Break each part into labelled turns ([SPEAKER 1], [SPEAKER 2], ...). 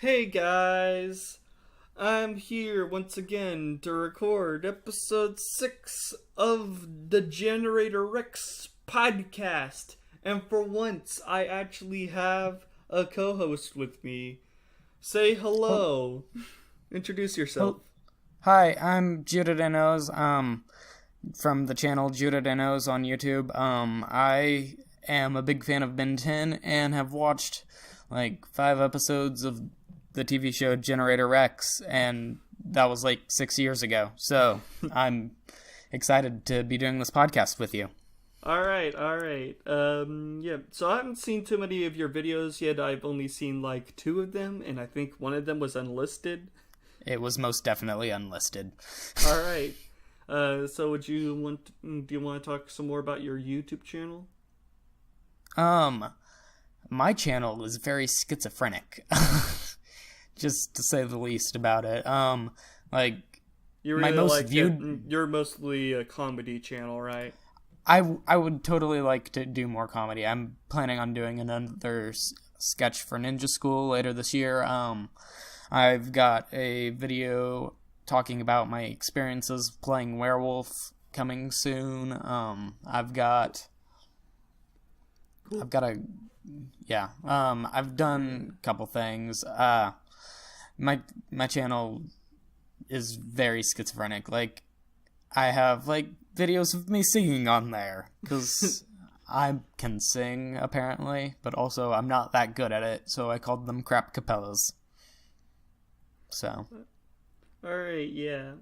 [SPEAKER 1] Hey guys, I'm here once again to record episode 6 of the Generator Rex podcast. And for once, I actually have a co host with me. Say
[SPEAKER 2] Well,
[SPEAKER 1] hello. Introduce yourself.
[SPEAKER 2] well, hi, I'm Judah Denos, from the channel Judah Denos on YouTube. I am a big fan of Ben 10 and have watched like 5 episodes of the TV show Generator Rex, and that was like 6 years ago. So I'm excited to be doing this podcast with you.
[SPEAKER 1] Alright. Yeah, so I haven't seen too many of your videos yet. I've only seen like 2 of them, and I think one of them was unlisted.
[SPEAKER 2] It was most definitely unlisted.
[SPEAKER 1] Alright. So do you want to talk some more about your YouTube channel?
[SPEAKER 2] My channel is very schizophrenic, just to say the least about it. Like
[SPEAKER 1] You
[SPEAKER 2] my
[SPEAKER 1] really
[SPEAKER 2] most viewed.
[SPEAKER 1] you're mostly a comedy channel, right?
[SPEAKER 2] I would totally like to do more comedy. I'm planning on doing another sketch for Ninja School later this year. I've got a video talking about my experiences playing werewolf coming soon.
[SPEAKER 1] Cool.
[SPEAKER 2] I've done a couple things. My channel is very schizophrenic. Like, I have like videos of me singing on there because I can sing apparently, but also I'm not that good at it, so I called them crap capellas. So
[SPEAKER 1] Alright, yeah.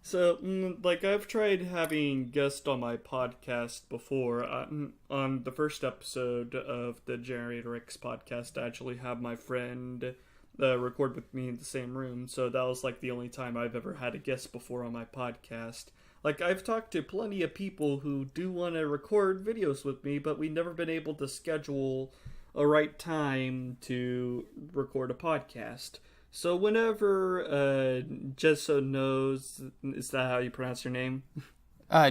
[SPEAKER 1] So, like, I've tried having guests on my podcast before. On the first episode of the Generator X podcast, I actually have my friend record with me in the same room. So that was, like, the only time I've ever had a guest before on my podcast. Like, I've talked to plenty of people who do want to record videos with me, but we've never been able to schedule a right time to record a podcast. So whenever Jesso knows, is that how you pronounce your name?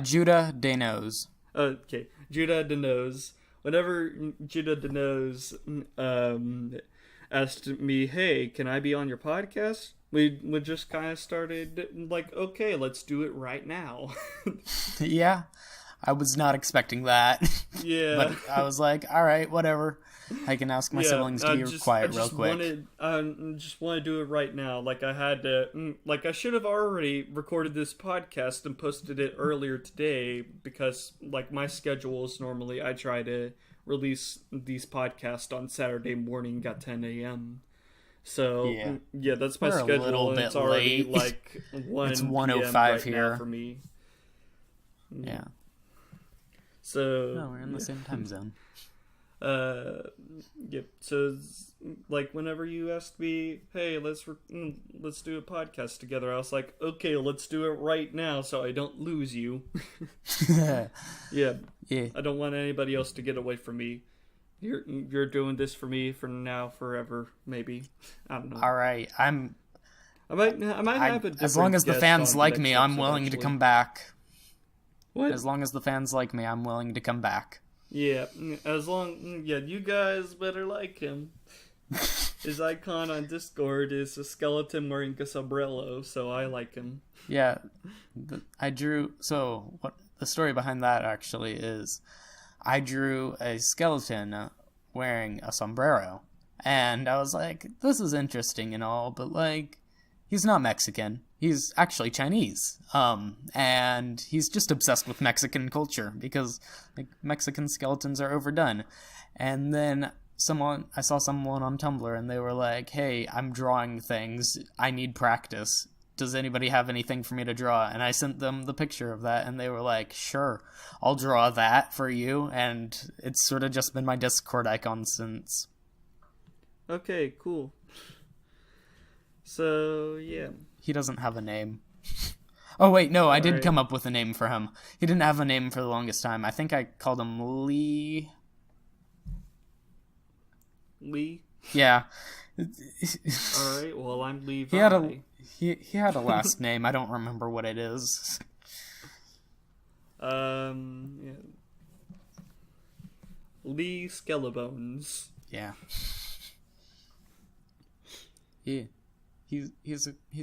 [SPEAKER 2] Judah Denos.
[SPEAKER 1] Okay, Judah Denos. Whenever Judah Denos asked me, "Hey, can I be on your podcast?" We just kind of started like, "Okay, let's do it right now."
[SPEAKER 2] Yeah, I was not expecting that.
[SPEAKER 1] Yeah.
[SPEAKER 2] But I was like, all right, whatever. I can ask my siblings to be quiet real quick.
[SPEAKER 1] Just want to do it right now. Like I should have already recorded this podcast and posted it earlier today because, like, my schedule is normally I try to release these podcasts on Saturday morning at 10 a.m. So yeah, that's my
[SPEAKER 2] We're
[SPEAKER 1] schedule.
[SPEAKER 2] a little
[SPEAKER 1] and
[SPEAKER 2] bit
[SPEAKER 1] it's already
[SPEAKER 2] late.
[SPEAKER 1] like 1
[SPEAKER 2] It's
[SPEAKER 1] p.m.
[SPEAKER 2] 1:05
[SPEAKER 1] right
[SPEAKER 2] here
[SPEAKER 1] now for me.
[SPEAKER 2] Yeah.
[SPEAKER 1] So
[SPEAKER 2] No, we're in the same time zone.
[SPEAKER 1] Yep. So, like, whenever you asked me, "Hey, let's do a podcast together," I was like, "Okay, let's do it right now, so I don't lose you." Yeah.
[SPEAKER 2] Yeah.
[SPEAKER 1] I don't want anybody else to get away from me. You're doing this for me for now, forever, maybe. I don't know.
[SPEAKER 2] All right.
[SPEAKER 1] I might have a different
[SPEAKER 2] As long as the
[SPEAKER 1] guest
[SPEAKER 2] fans
[SPEAKER 1] on
[SPEAKER 2] like
[SPEAKER 1] next
[SPEAKER 2] me, I'm
[SPEAKER 1] episode,
[SPEAKER 2] willing to
[SPEAKER 1] actually.
[SPEAKER 2] come back.
[SPEAKER 1] What?
[SPEAKER 2] As long as the fans like me, I'm willing to come back.
[SPEAKER 1] Yeah, you guys better like him. His icon on Discord is a skeleton wearing a sombrero, so I like him.
[SPEAKER 2] Yeah, I drew. So what the story behind that actually is, I drew a skeleton wearing a sombrero, and I was like, this is interesting and all, but like, he's not Mexican. He's actually Chinese. And he's just obsessed with Mexican culture because like Mexican skeletons are overdone. And then I saw someone on Tumblr and they were like, "Hey, I'm drawing things. I need practice. Does anybody have anything for me to draw?" And I sent them the picture of that and they were like, "Sure, I'll draw that for you." And it's sort of just been my Discord icon since.
[SPEAKER 1] Okay, cool. So, yeah.
[SPEAKER 2] He doesn't have a name. Oh, wait, no, I did
[SPEAKER 1] Alright.
[SPEAKER 2] come up with a name for him. He didn't have a name for the longest time. I think I called him Lee.
[SPEAKER 1] Lee?
[SPEAKER 2] Yeah.
[SPEAKER 1] Alright, well, I'm Levi.
[SPEAKER 2] He had a last name. I don't remember what it is.
[SPEAKER 1] Yeah. Lee Skellebones.
[SPEAKER 2] Yeah. Yeah, he's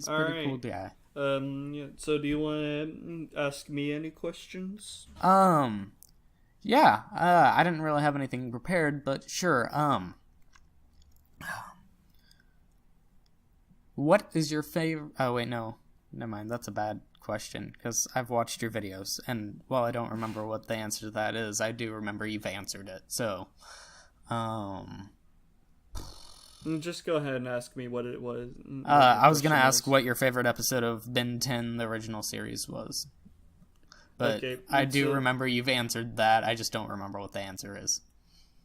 [SPEAKER 1] All
[SPEAKER 2] pretty
[SPEAKER 1] right.
[SPEAKER 2] cool guy.
[SPEAKER 1] Yeah. So, do you want to ask me any questions?
[SPEAKER 2] Yeah. I didn't really have anything prepared, but sure. What is your favorite? Oh wait, no, never mind. That's a bad question because I've watched your videos, and while I don't remember what the answer to that is, I do remember you've answered it. So,
[SPEAKER 1] Just go ahead and ask me what it was.
[SPEAKER 2] I was gonna ask what your favorite episode of Ben 10, the original series, was. But
[SPEAKER 1] okay,
[SPEAKER 2] I do remember you've answered that. I just don't remember what the answer is.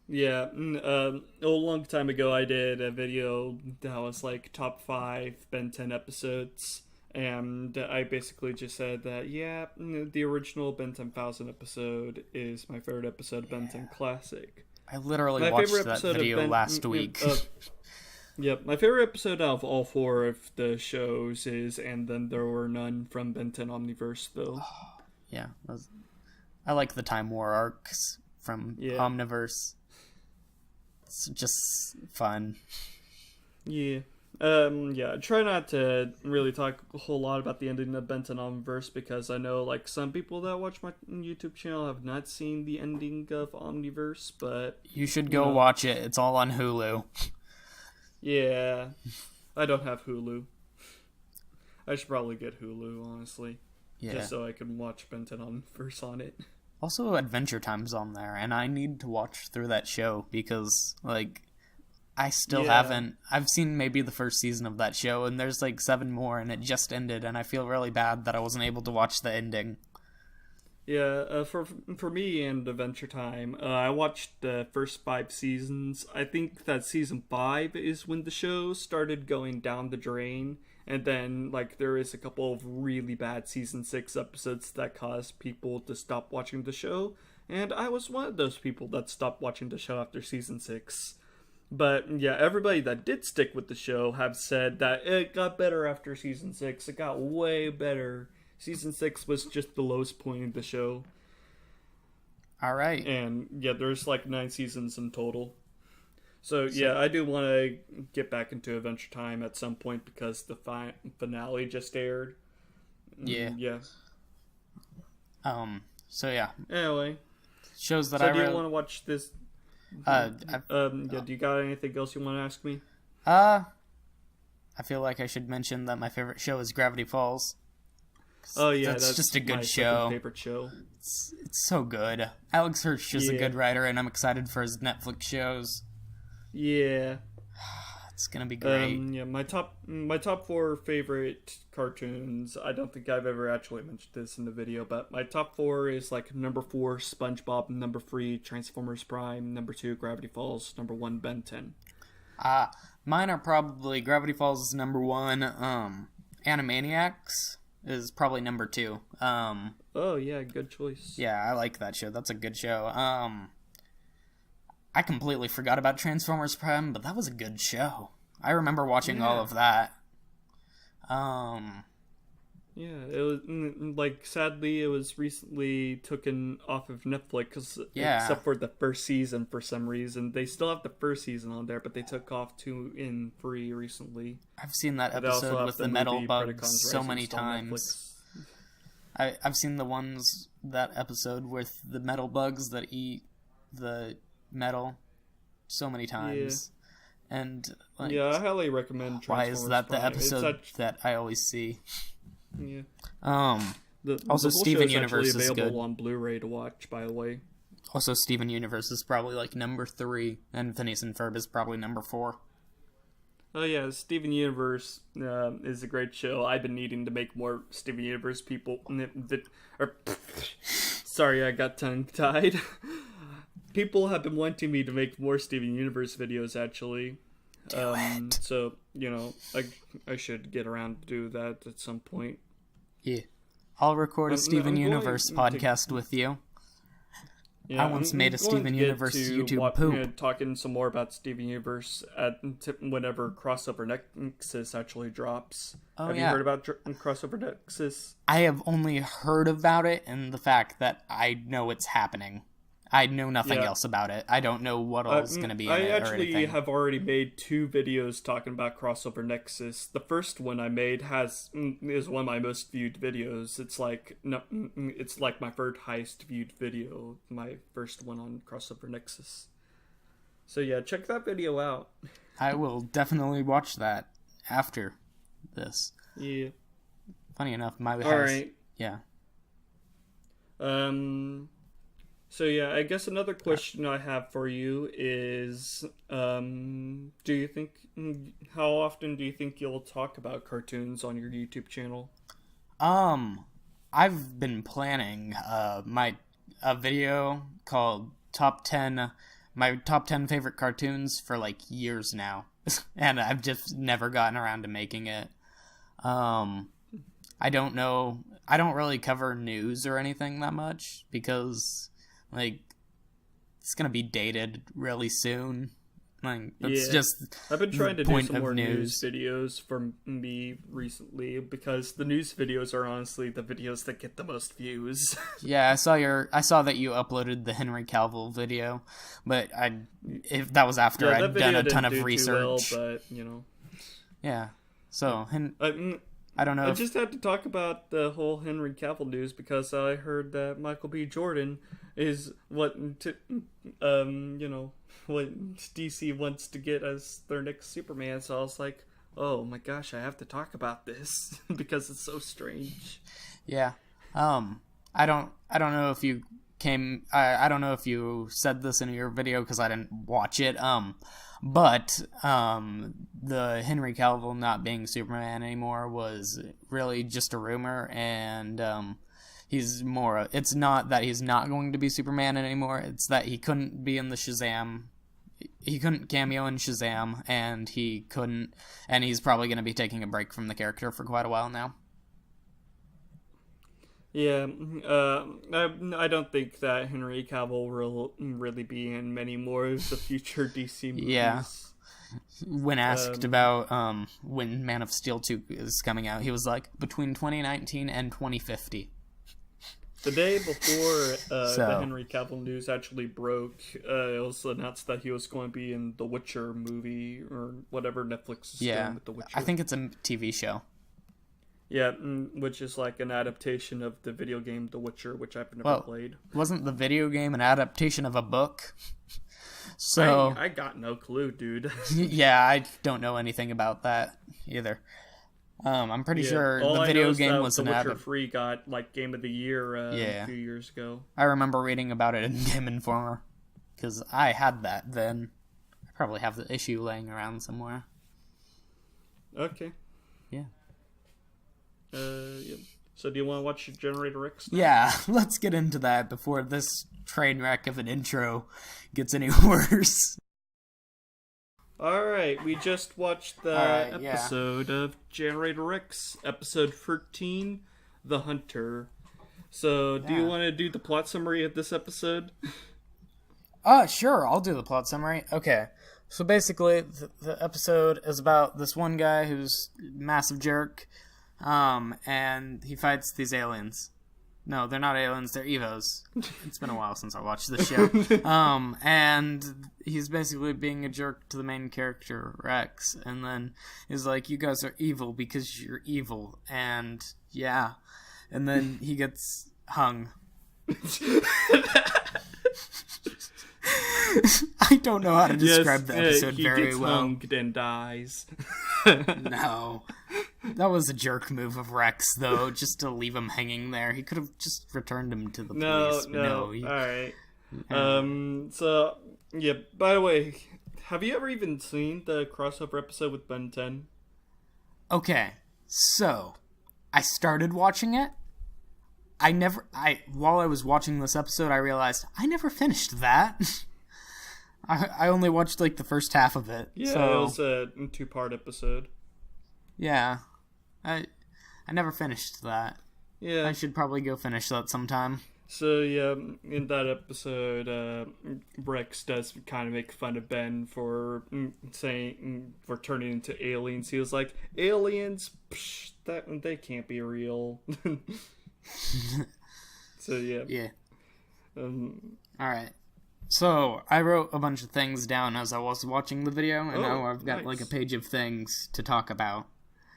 [SPEAKER 1] Yeah, a long time ago I did a video that was like top 5 Ben 10 episodes, and I basically just said that, yeah, the original Ben 10,000 episode is my favorite episode of Ben 10 Classic.
[SPEAKER 2] I literally watched that video last week.
[SPEAKER 1] Yep, my favorite episode out of all 4 of the shows is And Then There Were None from Ben 10 Omniverse, though.
[SPEAKER 2] Yeah, I like the Time War arcs from Omniverse. It's just fun.
[SPEAKER 1] Yeah. Try not to really talk a whole lot about the ending of Ben 10 Omniverse because I know, like, some people that watch my YouTube channel have not seen the ending of Omniverse, but...
[SPEAKER 2] You should go watch it. It's all on Hulu.
[SPEAKER 1] Yeah. I don't have Hulu. I should probably get Hulu, honestly.
[SPEAKER 2] Yeah.
[SPEAKER 1] Just so I can watch Ben 10 Omniverse on it.
[SPEAKER 2] Also, Adventure Time's on there, and I need to watch through that show because, like, I still haven't. I've seen maybe the first season of that show, and there's like 7 more, and it just ended, and I feel really bad that I wasn't able to watch the ending.
[SPEAKER 1] Yeah, for me and Adventure Time, I watched the first 5 seasons. I think that season 5 is when the show started going down the drain. And then, like, there is a couple of really bad season 6 episodes that caused people to stop watching the show. And I was one of those people that stopped watching the show after season 6. But, yeah, everybody that did stick with the show have said that it got better after season 6. It got way better. Season 6 was just the lowest point of the show.
[SPEAKER 2] Alright.
[SPEAKER 1] And, yeah, there's, like, 9 seasons in total. So, yeah, I do want to get back into Adventure Time at some point because the finale just aired.
[SPEAKER 2] Yeah.
[SPEAKER 1] Yeah.
[SPEAKER 2] So, yeah.
[SPEAKER 1] Anyway.
[SPEAKER 2] Shows that
[SPEAKER 1] so do you want to watch this? Do you got anything else you want to ask me?
[SPEAKER 2] I feel like I should mention that my favorite show is Gravity Falls.
[SPEAKER 1] Oh, yeah.
[SPEAKER 2] That's just a good
[SPEAKER 1] my
[SPEAKER 2] show.
[SPEAKER 1] Favorite show.
[SPEAKER 2] It's so good. Alex Hirsch is a good writer, and I'm excited for his Netflix shows.
[SPEAKER 1] Yeah,
[SPEAKER 2] it's gonna be great.
[SPEAKER 1] Yeah, my top 4 favorite cartoons. I don't think I've ever actually mentioned this in the video, but my top 4 is like number 4 SpongeBob, number 3 Transformers Prime, number 2 Gravity Falls, number 1 Ben 10.
[SPEAKER 2] Mine are probably Gravity Falls is number 1. Animaniacs is probably number 2.
[SPEAKER 1] Oh yeah, good choice.
[SPEAKER 2] Yeah, I like that show. That's a good show. I completely forgot about Transformers Prime, but that was a good show. I remember watching all of that.
[SPEAKER 1] Yeah, it was like sadly it was recently taken off of Netflix except for the first season for some reason. They still have the first season on there, but they took off 2 in 3 recently.
[SPEAKER 2] I've seen that episode with the metal bugs so many times. I've seen that episode with the metal bugs that eat the metal so many times. And like,
[SPEAKER 1] yeah, I highly recommend Transformers
[SPEAKER 2] why is that
[SPEAKER 1] Prime.
[SPEAKER 2] the episode that I always see?
[SPEAKER 1] Yeah.
[SPEAKER 2] Also,
[SPEAKER 1] the
[SPEAKER 2] Steven Universe is good.
[SPEAKER 1] Available on Blu-ray to watch, by the way.
[SPEAKER 2] Also, Steven Universe is probably like number 3, and Phineas and Ferb is probably number 4.
[SPEAKER 1] Oh yeah, Steven Universe is a great show. I've been needing to make more Steven Universe sorry, I got tongue-tied. People have been wanting me to make more Steven Universe videos, actually.
[SPEAKER 2] Do it.
[SPEAKER 1] So, I should get around to do that at some point.
[SPEAKER 2] Yeah. I'll record a Steven Universe podcast with you.
[SPEAKER 1] Yeah,
[SPEAKER 2] I once made a Steven Universe YouTube poop.
[SPEAKER 1] Talking some more about Steven Universe whenever Crossover Nexus actually drops. Have you heard about Crossover Nexus?
[SPEAKER 2] I have only heard about it and the fact that I know it's happening. I know nothing
[SPEAKER 1] Yeah.
[SPEAKER 2] else about it. I don't know what else is going to be in
[SPEAKER 1] I
[SPEAKER 2] it or
[SPEAKER 1] actually
[SPEAKER 2] anything.
[SPEAKER 1] have already made 2 videos talking about Crossover Nexus. The first one I made is one of my most viewed videos. It's like no, it's like my third highest viewed video. My first one on Crossover Nexus. So yeah, check that video out.
[SPEAKER 2] I will definitely watch that after this.
[SPEAKER 1] Yeah.
[SPEAKER 2] Funny enough, my
[SPEAKER 1] All
[SPEAKER 2] house.
[SPEAKER 1] right.
[SPEAKER 2] Yeah.
[SPEAKER 1] So yeah, I guess another question I have for you is, do you think, how often do you think you'll talk about cartoons on your YouTube channel?
[SPEAKER 2] I've been planning a video called my top 10 favorite cartoons for like years now. And I've just never gotten around to making it. I don't know. I don't really cover news or anything that much because, like, it's gonna be dated really soon. Like, that's just
[SPEAKER 1] I've been trying
[SPEAKER 2] the
[SPEAKER 1] to do
[SPEAKER 2] point
[SPEAKER 1] some
[SPEAKER 2] of
[SPEAKER 1] more
[SPEAKER 2] news.
[SPEAKER 1] news videos for me recently because the news videos are honestly the videos that get the most views.
[SPEAKER 2] Yeah, I saw that you uploaded the Henry Cavill video, but if that was after
[SPEAKER 1] Yeah, that
[SPEAKER 2] I'd
[SPEAKER 1] video
[SPEAKER 2] done a
[SPEAKER 1] didn't
[SPEAKER 2] ton of
[SPEAKER 1] do
[SPEAKER 2] research.
[SPEAKER 1] too well, but you know.
[SPEAKER 2] Yeah. So, I don't know.
[SPEAKER 1] I just had to talk about the whole Henry Cavill news because I heard that Michael B. Jordan is what DC wants to get as their next Superman. So I was like, oh my gosh, I have to talk about this because it's so strange.
[SPEAKER 2] Yeah. I don't know if you I don't know if you said this in your video because I didn't watch it. But the Henry Cavill not being Superman anymore was really just a rumor, and it's not that he's not going to be Superman anymore, it's that he couldn't be in the Shazam. He couldn't cameo in Shazam, and he's probably going to be taking a break from the character for quite a while now.
[SPEAKER 1] Yeah, I don't think that Henry Cavill will really be in many more of the future DC movies.
[SPEAKER 2] Yeah. When asked about when Man of Steel 2 is coming out, he was like, between 2019 and 2050.
[SPEAKER 1] The day before the Henry Cavill news actually broke, it was announced that he was going to be in the Witcher movie, or whatever Netflix is doing with the Witcher.
[SPEAKER 2] I think it's a TV show.
[SPEAKER 1] Yeah, which is like an adaptation of the video game The Witcher, which I've never played.
[SPEAKER 2] Wasn't the video game an adaptation of a book? So
[SPEAKER 1] I got no clue, dude.
[SPEAKER 2] Yeah, I don't know anything about that either. I'm pretty sure the video game was
[SPEAKER 1] The
[SPEAKER 2] an
[SPEAKER 1] Witcher 3 got like Game of the Year a few years ago.
[SPEAKER 2] I remember reading about it in Game Informer because I had that then. I probably have the issue laying around somewhere.
[SPEAKER 1] Okay.
[SPEAKER 2] Yeah.
[SPEAKER 1] Yeah. So do you want to watch Generator X now?
[SPEAKER 2] Yeah, let's get into that before this train wreck of an intro gets any worse.
[SPEAKER 1] Alright, we just watched the episode of Generator X, episode 13, The Hunter. So, do you want to do the plot summary of this episode?
[SPEAKER 2] Sure, I'll do the plot summary. Okay, so basically, the episode is about this one guy who's a massive jerk, and he fights these aliens. No, they're not aliens, they're Evos. It's been a while since I watched this show. And he's basically being a jerk to the main character, Rex, and then he's like, you guys are evil because you're evil, and yeah. And then he gets hung. I don't know how to describe the episode very well.
[SPEAKER 1] He gets hung and dies.
[SPEAKER 2] No. That was a jerk move of Rex, though, just to leave him hanging there. He could have just returned him to the police.
[SPEAKER 1] Alright. So, yeah, by the way, have you ever even seen the crossover episode with Ben 10?
[SPEAKER 2] Okay, so, I started watching it. While I was watching this episode, I realized I never finished that. I only watched, like, the first half of it.
[SPEAKER 1] Yeah,
[SPEAKER 2] so,
[SPEAKER 1] it was a 2-part episode.
[SPEAKER 2] Yeah. I never finished that.
[SPEAKER 1] Yeah.
[SPEAKER 2] I should probably go finish that sometime.
[SPEAKER 1] So, yeah, in that episode, Rex does kind of make fun of Ben for for turning into aliens. He was like, aliens? Psh, they can't be real. So, yeah.
[SPEAKER 2] Yeah. All right. So I wrote a bunch of things down as I was watching the video, and now I've got like a page of things to talk about.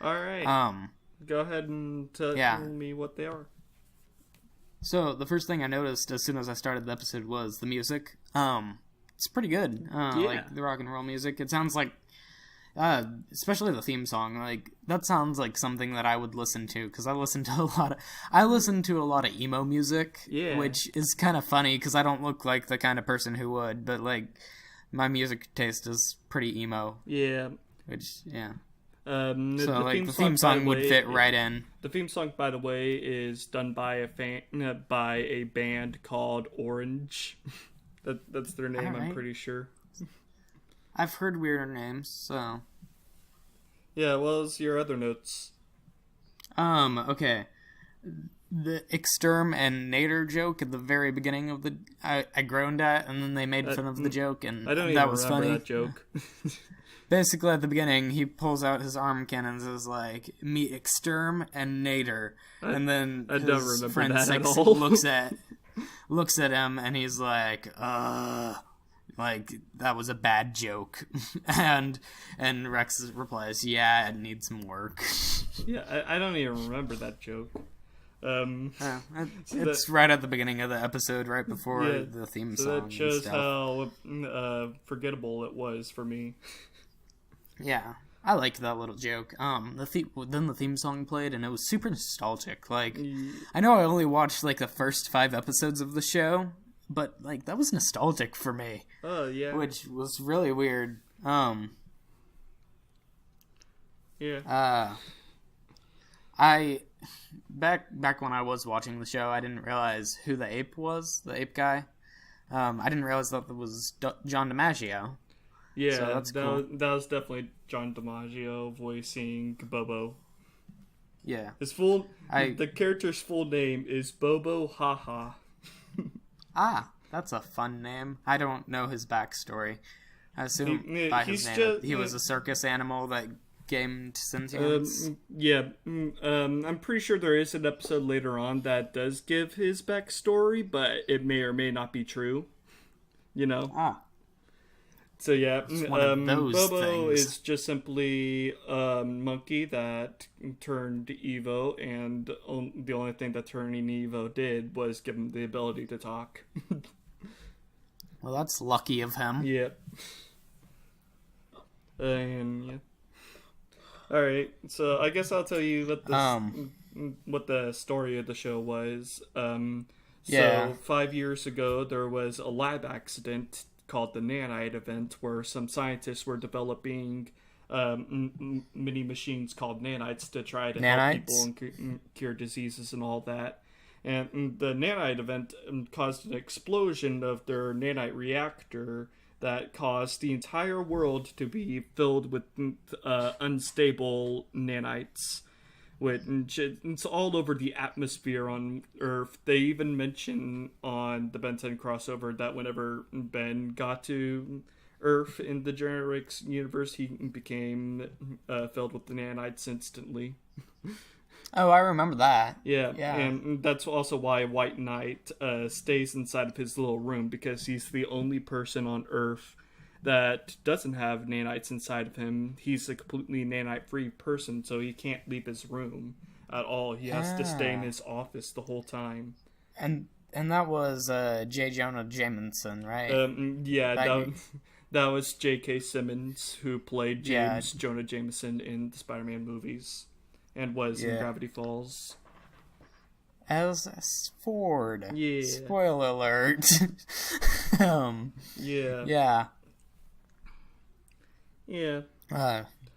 [SPEAKER 1] All right. Go ahead and tell me what they are.
[SPEAKER 2] So the first thing I noticed as soon as I started the episode was the music. It's pretty good. Like the rock and roll music. It sounds like, especially the theme song. Like that sounds like something that I would listen to because I listen to a lot of emo music. Yeah. Which is kind of funny because I don't look like the kind of person who would, but like my music taste is pretty emo. Yeah. Which the theme song would fit right in.
[SPEAKER 1] The theme song, by the way, is done by a band called Orange. That's their name, right. I'm pretty sure.
[SPEAKER 2] I've heard weirder names, so.
[SPEAKER 1] Yeah, well, it's your other notes.
[SPEAKER 2] Okay. The Exterm and Nader joke at the very beginning of I groaned at, and then they made fun of the joke, and that was funny. That joke. Basically, at the beginning, he pulls out his arm cannons as like, meet Exterm and Nader. And then his friend Six looks at him, and he's like, like, that was a bad joke. and Rex replies, yeah, it needs some work.
[SPEAKER 1] Yeah, I don't even remember that joke.
[SPEAKER 2] It's right at the beginning of the episode, right before the theme song. So
[SPEAKER 1] that shows how forgettable it was for me.
[SPEAKER 2] Yeah, I liked that little joke. Then the theme song played, and it was super nostalgic. Like, I know I only watched like the first 5 episodes of the show, but like that was nostalgic for me. Oh yeah, which was really weird. Yeah. I back when I was watching the show, I didn't realize who the ape was. The ape guy. I didn't realize that was John DiMaggio.
[SPEAKER 1] Yeah, so that's cool. That was definitely John DiMaggio voicing Bobo. Yeah. The character's full name is Bobo Haha.
[SPEAKER 2] That's a fun name. I don't know his backstory. I assume by his name he was a circus animal that gained sentience.
[SPEAKER 1] I'm pretty sure there is an episode later on that does give his backstory, but it may or may not be true. You know? So yeah, Bobo is just simply a monkey that turned Evo, and the only thing that turning Evo did was give him the ability to talk.
[SPEAKER 2] Well, that's lucky of him.
[SPEAKER 1] Yep. All right, so I guess I'll tell you what the story of the show was. So 5 years ago, there was a lab accident called the Nanite event, where some scientists were developing mini machines called nanites to try to help people and cure diseases and all that. And the Nanite event caused an explosion of their nanite reactor that caused the entire world to be filled with unstable nanites. It's all over the atmosphere on Earth. They even mention on the Ben 10 crossover that whenever Ben got to Earth in the Generics universe, he became filled with the nanites instantly.
[SPEAKER 2] Oh, I remember that.
[SPEAKER 1] Yeah, and that's also why White Knight stays inside of his little room, because he's the only person on Earth that doesn't have nanites inside of him. He's a completely nanite-free person, so he can't leave his room at all. He has to stay in his office the whole time.
[SPEAKER 2] And that was J. Jonah Jameson, right?
[SPEAKER 1] That was J.K. Simmons, who played James Jonah Jameson in the Spider-Man movies, and was in Gravity Falls.
[SPEAKER 2] As Ford. Yeah. Spoiler alert. Yeah. Yeah.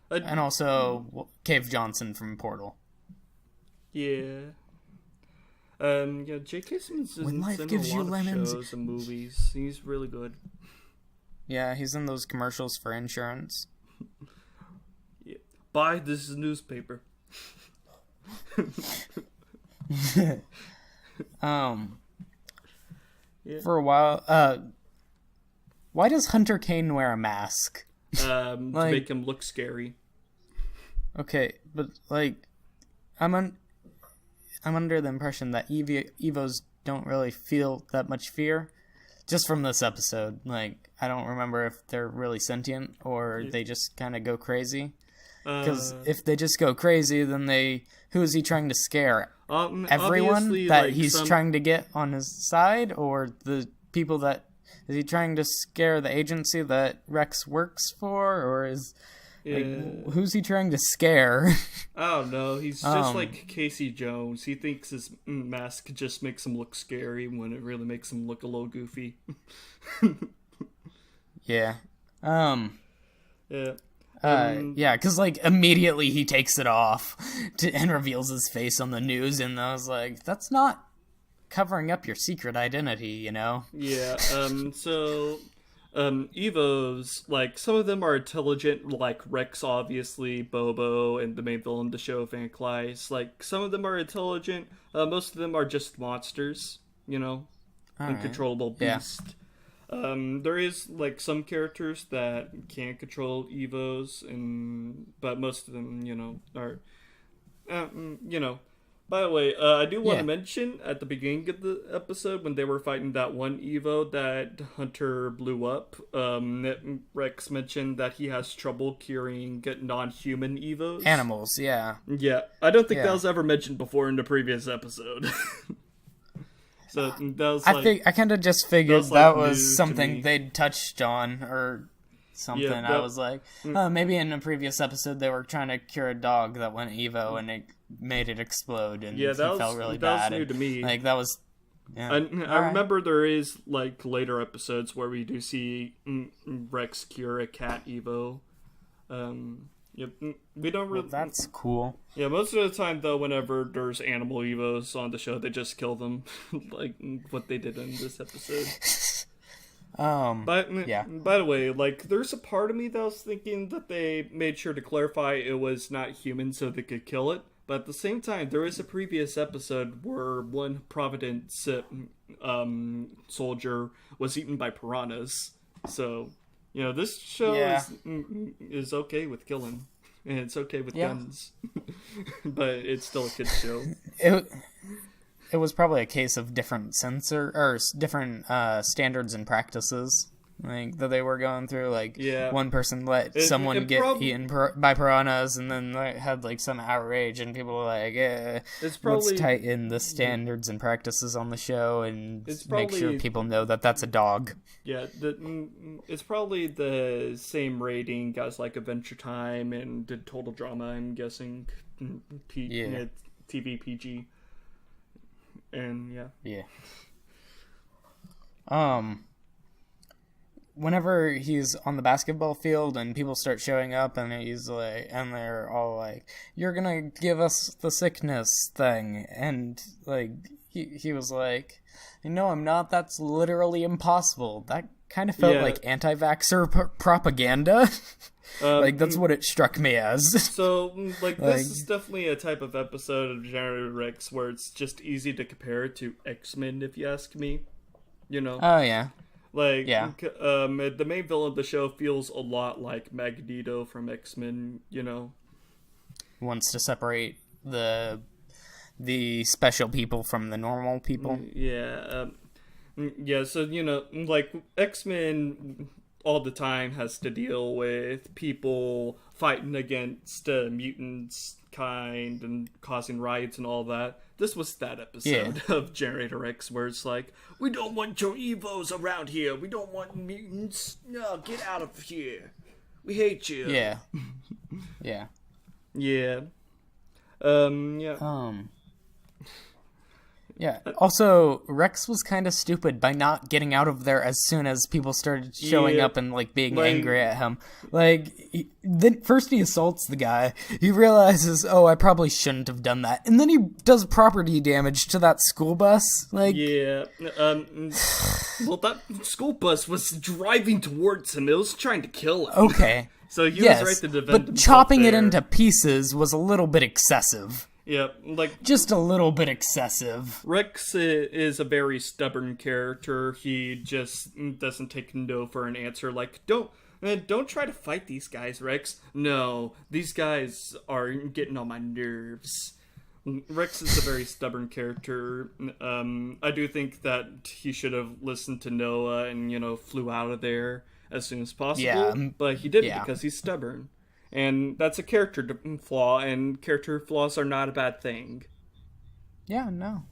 [SPEAKER 2] And also Cave Johnson from Portal.
[SPEAKER 1] Yeah. J.K. Simmons is in a lot of shows and movies. He's really good.
[SPEAKER 2] Yeah, he's in those commercials for insurance.
[SPEAKER 1] Yeah. Buy this newspaper.
[SPEAKER 2] For a while, why does Hunter Kane wear a mask?
[SPEAKER 1] To make him look scary.
[SPEAKER 2] Okay, but I'm under the impression that Evos don't really feel that much fear. just from this episode. Like, I don't remember if they're really sentient or they just kind of go crazy. Because if they just go crazy, then who is he trying to scare? Everyone that like he's trying to get on his side, or the people that is he trying to scare the agency that Rex works for, or is like, who's he trying to scare?
[SPEAKER 1] I don't know. He's just like Casey Jones. He thinks his mask just makes him look scary when it really makes him look a little goofy.
[SPEAKER 2] Yeah.
[SPEAKER 1] Yeah.
[SPEAKER 2] Yeah, because, like, immediately he takes it off and reveals his face on the news, and I was like, that's not covering up your secret identity, you know?
[SPEAKER 1] Yeah, Evos, like, some of them are intelligent, like Rex, obviously, Bobo, and the main villain of the show, Van Clyce. Like, some of them are intelligent, most of them are just monsters, you know? Uncontrollable beast. Yeah. There is, like, some characters that can control Evos, but most of them, you know, are, you know. By the way, I do want to mention, at the beginning of the episode, when they were fighting that one Evo that Hunter blew up, Rex mentioned that he has trouble curing non-human Evos.
[SPEAKER 2] Animals, yeah.
[SPEAKER 1] Yeah, I don't think that was ever mentioned before in the previous episode. So that was like,
[SPEAKER 2] I kind of just figured that was something they'd touched on or something. Yeah, I was like, maybe in a previous episode they were trying to cure a dog that went Evo and it made it explode and he felt really bad.
[SPEAKER 1] That was new to me.
[SPEAKER 2] Like that was. Yeah.
[SPEAKER 1] I remember there is like later episodes where we do see Rex cure a cat Evo. Yep, we don't really.
[SPEAKER 2] Well, that's cool.
[SPEAKER 1] Yeah, most of the time though, whenever there's animal Evos on the show, they just kill them, like what they did in this episode. By the way, like, there's a part of me that was thinking that they made sure to clarify it was not human so they could kill it. But at the same time, there is a previous episode where one Providence soldier was eaten by piranhas. So, you know, this show is okay with killing. And it's okay with guns. But it's still a kid's show.
[SPEAKER 2] It was probably a case of different different standards and practices, like that they were going through. Like one person let someone get eaten by piranhas, and then they had like some outrage, and people were like, let's tighten the standards and practices on the show and make sure people know that that's a dog.
[SPEAKER 1] Yeah, it's probably the same rating as like Adventure Time and the Total Drama, I'm guessing. TV PG. And
[SPEAKER 2] whenever he's on the basketball field and people start showing up and he's like, and they're all like, you're gonna give us the sickness thing, and like he was like, no, I'm not, that's literally impossible. That kind of felt like anti-vaxxer propaganda. Like, that's what it struck me as.
[SPEAKER 1] So, like, this is definitely a type of episode of Generated Rex where it's just easy to compare it to X-Men, if you ask me. You know?
[SPEAKER 2] Oh, yeah.
[SPEAKER 1] Like, the main villain of the show feels a lot like Magneto from X-Men, you know?
[SPEAKER 2] Wants to separate the special people from the normal people.
[SPEAKER 1] Yeah. So, you know, like, X-Men all the time has to deal with people fighting against mutants kind and causing riots and all that. This was that episode of Generator X where it's like, we don't want your Evos around here. We don't want mutants. No, get out of here. We hate you.
[SPEAKER 2] Yeah. Yeah.
[SPEAKER 1] Yeah.
[SPEAKER 2] Yeah. Also, Rex was kind of stupid by not getting out of there as soon as people started showing up and like being angry at him. Like, then first he assaults the guy. He realizes, oh, I probably shouldn't have done that, and then he does property damage to that school bus. Like,
[SPEAKER 1] well, that school bus was driving towards him. It was trying to kill him.
[SPEAKER 2] Okay.
[SPEAKER 1] So he was right to defend himself.
[SPEAKER 2] But chopping it into pieces was a little bit excessive.
[SPEAKER 1] Yeah, like, just
[SPEAKER 2] a little bit excessive.
[SPEAKER 1] Rex is a very stubborn character. He just doesn't take no for an answer. Like, don't try to fight these guys, Rex. No, these guys are getting on my nerves. Rex is a very stubborn character. I do think that he should have listened to Noah and, flew out of there as soon as possible.
[SPEAKER 2] Yeah.
[SPEAKER 1] But he didn't
[SPEAKER 2] Yeah.
[SPEAKER 1] because he's stubborn. And that's a character flaw, and character flaws are not a bad thing.
[SPEAKER 2] Yeah, no.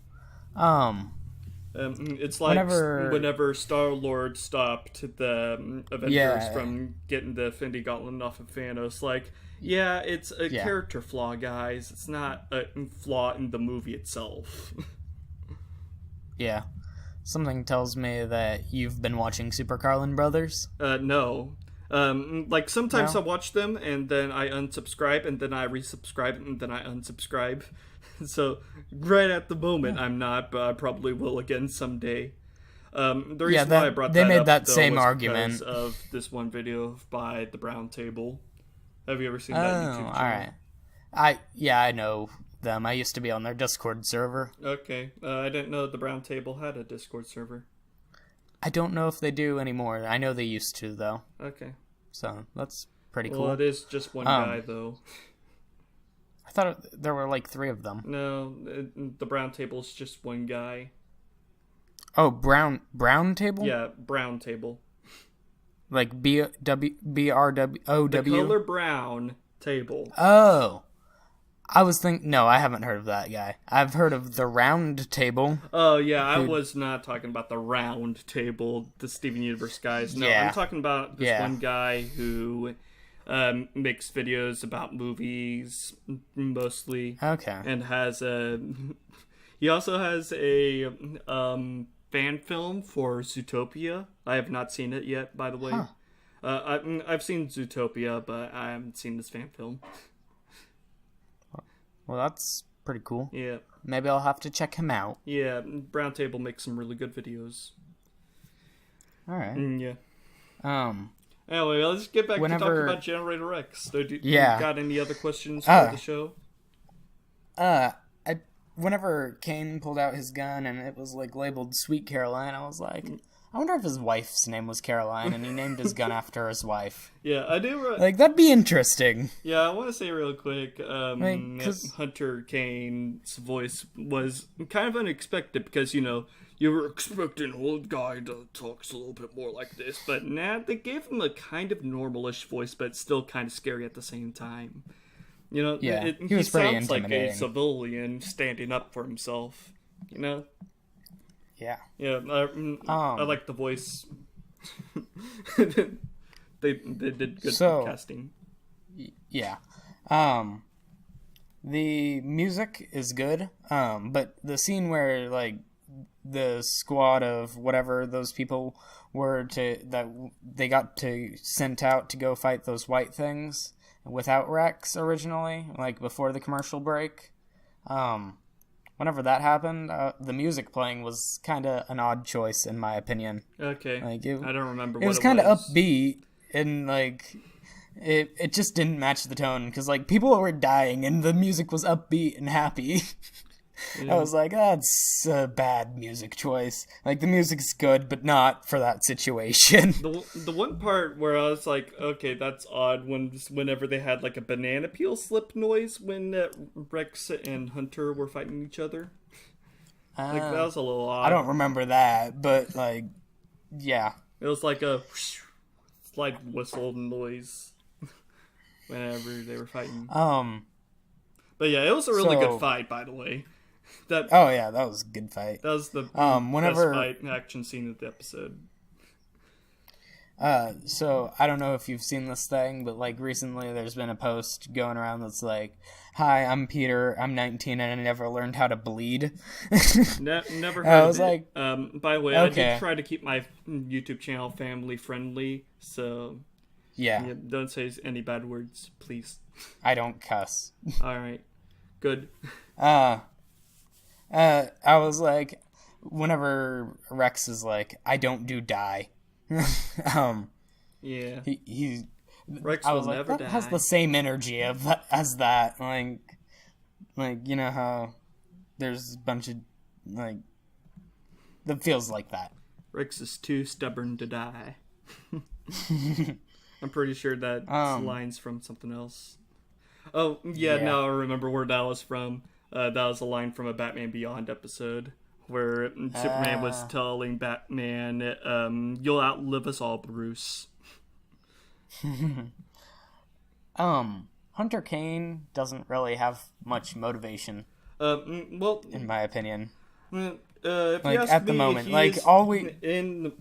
[SPEAKER 1] It's like whenever Star-Lord stopped the Avengers from getting the Infinity Gauntlet off of Thanos, like, yeah, it's a character flaw, guys. It's not a flaw in the movie itself.
[SPEAKER 2] Yeah. Something tells me that you've been watching Super Carlin Brothers.
[SPEAKER 1] No. Like, sometimes I watch them, and then I unsubscribe, and then I resubscribe, and then I unsubscribe. So, right at the moment, I'm not, but I probably will again someday. The reason why I brought that up,
[SPEAKER 2] they made that
[SPEAKER 1] though,
[SPEAKER 2] same
[SPEAKER 1] was
[SPEAKER 2] argument
[SPEAKER 1] because of this one video by The Brown Table. Have you ever seen that YouTube channel?
[SPEAKER 2] Alright. I know them. I used to be on their Discord server.
[SPEAKER 1] Okay. I didn't know The Brown Table had a Discord server.
[SPEAKER 2] I don't know if they do anymore. I know they used to, though.
[SPEAKER 1] Okay.
[SPEAKER 2] So, that's pretty cool.
[SPEAKER 1] Well, it is just one guy, though.
[SPEAKER 2] I thought there were like 3 of them.
[SPEAKER 1] No, The Brown Table's just one guy.
[SPEAKER 2] Oh, Brown Table?
[SPEAKER 1] Yeah, Brown Table.
[SPEAKER 2] Like BRWOW?
[SPEAKER 1] The color brown table.
[SPEAKER 2] Oh. I was thinking... No, I haven't heard of that guy. I've heard of the Round Table.
[SPEAKER 1] Oh, yeah, I was not talking about the Round Table, the Steven Universe guys. No, I'm talking about this one guy who makes videos about movies, mostly.
[SPEAKER 2] Okay.
[SPEAKER 1] And has he also has a fan film for Zootopia. I have not seen it yet, by the way.
[SPEAKER 2] Huh.
[SPEAKER 1] I've seen Zootopia, but I haven't seen this fan film.
[SPEAKER 2] Well, that's pretty cool.
[SPEAKER 1] Yeah.
[SPEAKER 2] Maybe I'll have to check him out.
[SPEAKER 1] Yeah, Brown Table makes some really good videos.
[SPEAKER 2] Alright.
[SPEAKER 1] Yeah.
[SPEAKER 2] Anyway,
[SPEAKER 1] let's get back to talking about Generator X. Do you got any other questions for the show?
[SPEAKER 2] Whenever Kane pulled out his gun and it was like labeled Sweet Caroline, I was like, I wonder if his wife's name was Caroline and he named his gun after his wife.
[SPEAKER 1] Yeah, I do.
[SPEAKER 2] Like, that'd be interesting.
[SPEAKER 1] Yeah, I want to say real quick, Hunter Kane's voice was kind of unexpected because, you were expecting an old guy to talk a little bit more like this, but they gave him a kind of normalish voice, but still kind of scary at the same time.
[SPEAKER 2] He was pretty
[SPEAKER 1] sounds like
[SPEAKER 2] intimidating.
[SPEAKER 1] a civilian standing up for himself,
[SPEAKER 2] Yeah.
[SPEAKER 1] Yeah, I like the voice. they did good casting.
[SPEAKER 2] Yeah. The music is good, but the scene where, like, the squad of whatever those people were that they got sent out to go fight those white things without Rex originally, like before the commercial break. Whenever that happened, the music playing was kind of an odd choice in my opinion.
[SPEAKER 1] Okay,
[SPEAKER 2] like
[SPEAKER 1] I don't remember.
[SPEAKER 2] It was kind of upbeat and like it just didn't match the tone because like people were dying and the music was upbeat and happy. Yeah. I was like, that's a bad music choice. Like, the music's good, but not for that situation.
[SPEAKER 1] The one part where I was like, okay, that's odd, whenever they had, like, a banana peel slip noise when Rex and Hunter were fighting each other. Like, that was a little odd.
[SPEAKER 2] I don't remember that, but, like, yeah.
[SPEAKER 1] It was like a slide whistle noise whenever they were fighting. But yeah, it was a really good fight, by the way.
[SPEAKER 2] That was a good fight.
[SPEAKER 1] That was the best fight action scene of the episode.
[SPEAKER 2] So I don't know if you've seen this thing, but like recently there's been a post going around that's like, "Hi, I'm Peter. I'm 19 and I never learned how to bleed."
[SPEAKER 1] Never heard of it. By the way, I did try to keep my YouTube channel family friendly, so yeah, don't say any bad words, please.
[SPEAKER 2] I don't cuss.
[SPEAKER 1] All right, good.
[SPEAKER 2] I was like, whenever Rex is like, I don't do die.
[SPEAKER 1] Yeah.
[SPEAKER 2] He
[SPEAKER 1] Rex
[SPEAKER 2] I
[SPEAKER 1] will
[SPEAKER 2] was like,
[SPEAKER 1] never
[SPEAKER 2] that
[SPEAKER 1] die.
[SPEAKER 2] has the same energy as that. Like you know how there's a bunch of like that feels like that.
[SPEAKER 1] Rex is too stubborn to die. I'm pretty sure that line's from something else. Oh yeah, now I remember where that was from. That was a line from a Batman Beyond episode where Superman was telling Batman, "You'll outlive us all, Bruce."
[SPEAKER 2] Hunter Kane doesn't really have much motivation.
[SPEAKER 1] Well,
[SPEAKER 2] in my opinion.
[SPEAKER 1] If
[SPEAKER 2] like,
[SPEAKER 1] you ask
[SPEAKER 2] at the
[SPEAKER 1] me,
[SPEAKER 2] moment,
[SPEAKER 1] he's
[SPEAKER 2] like, all we...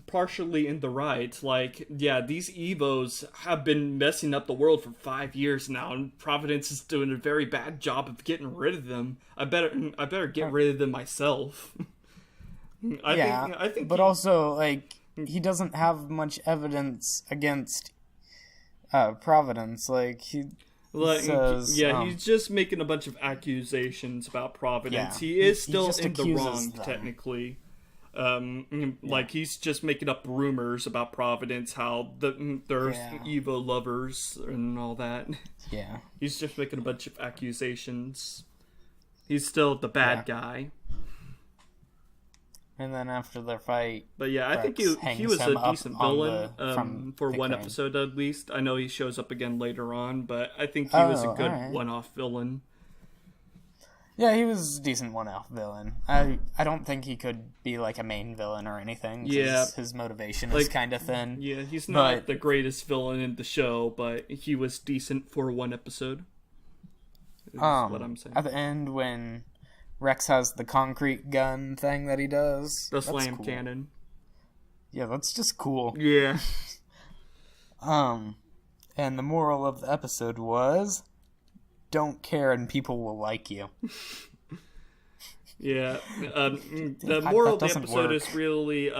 [SPEAKER 1] partially in the right. Like, yeah, these Evos have been messing up the world for 5 years now, and Providence is doing a very bad job of getting rid of them. I better get rid of them myself. I think
[SPEAKER 2] but also, like, he doesn't have much evidence against Providence. Like, he says...
[SPEAKER 1] he's just making a bunch of accusations about Providence.
[SPEAKER 2] Yeah,
[SPEAKER 1] he is still in the wrong,
[SPEAKER 2] them.
[SPEAKER 1] technically. Like, he's just making up rumors about Providence, how there's Evo lovers and all that.
[SPEAKER 2] Yeah.
[SPEAKER 1] He's just making a bunch of accusations. He's still the bad guy.
[SPEAKER 2] And then after their fight...
[SPEAKER 1] But yeah, I think he was a decent villain for one episode at least. I know he shows up again later on, but I think he was a good one-off villain.
[SPEAKER 2] Yeah, he was a decent one-off villain. I don't think he could be like a main villain or anything.
[SPEAKER 1] Yeah.
[SPEAKER 2] His motivation is kind of thin.
[SPEAKER 1] Yeah, he's not the greatest villain in the show, but he was decent for one episode. Is what I'm saying.
[SPEAKER 2] At the end, when Rex has the concrete gun thing that he does.
[SPEAKER 1] The slam cannon.
[SPEAKER 2] Yeah, that's just cool.
[SPEAKER 1] Yeah.
[SPEAKER 2] And the moral of the episode was, don't care and people will like you.
[SPEAKER 1] Yeah. The moral of the episode is really,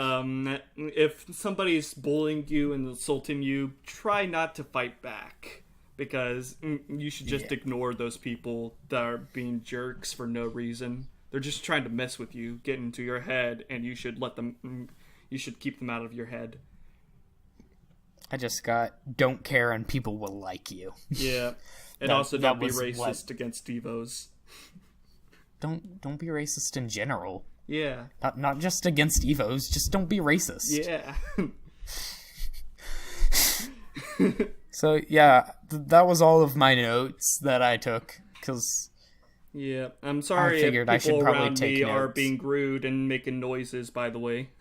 [SPEAKER 1] if somebody's bullying you and insulting you, try not to fight back. Because you should just ignore those people that are being jerks for no reason. They're just trying to mess with you, get into your head, and you should you should keep them out of your head.
[SPEAKER 2] I just got, don't care and people will like you.
[SPEAKER 1] Yeah. And also don't be racist against Evos.
[SPEAKER 2] Don't be racist in general.
[SPEAKER 1] Yeah.
[SPEAKER 2] Not just against Evos, just don't be racist.
[SPEAKER 1] Yeah.
[SPEAKER 2] So, yeah, that was all of my notes that I took, because...
[SPEAKER 1] Yeah, I'm sorry if people around me are being rude and making noises, by the way.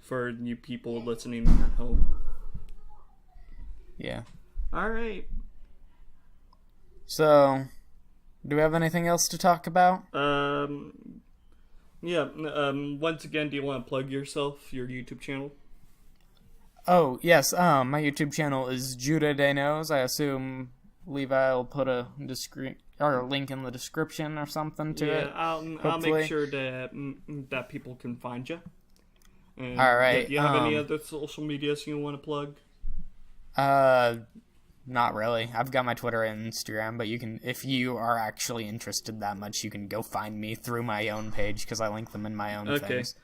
[SPEAKER 1] For you people listening at home.
[SPEAKER 2] Yeah.
[SPEAKER 1] Alright.
[SPEAKER 2] So, do we have anything else to talk about?
[SPEAKER 1] Yeah, once again, do you want to plug yourself, your YouTube channel?
[SPEAKER 2] Oh, yes, my YouTube channel is Judah Day Knows. I assume Levi will put a link in the description or something to it.
[SPEAKER 1] Yeah, I'll make sure that people can find you. And
[SPEAKER 2] alright.
[SPEAKER 1] Do you have any other social medias you want to plug?
[SPEAKER 2] Not really. I've got my Twitter and Instagram, but you can, if you are actually interested that much, you can go find me through my own page, because I link them in my own things.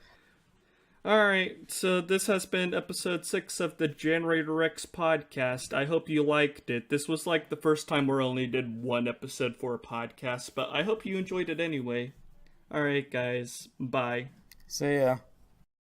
[SPEAKER 1] Alright, so this has been episode 6 of the Generator X podcast. I hope you liked it. This was like the first time we only did one episode for a podcast, but I hope you enjoyed it anyway. Alright, guys. Bye.
[SPEAKER 2] See ya.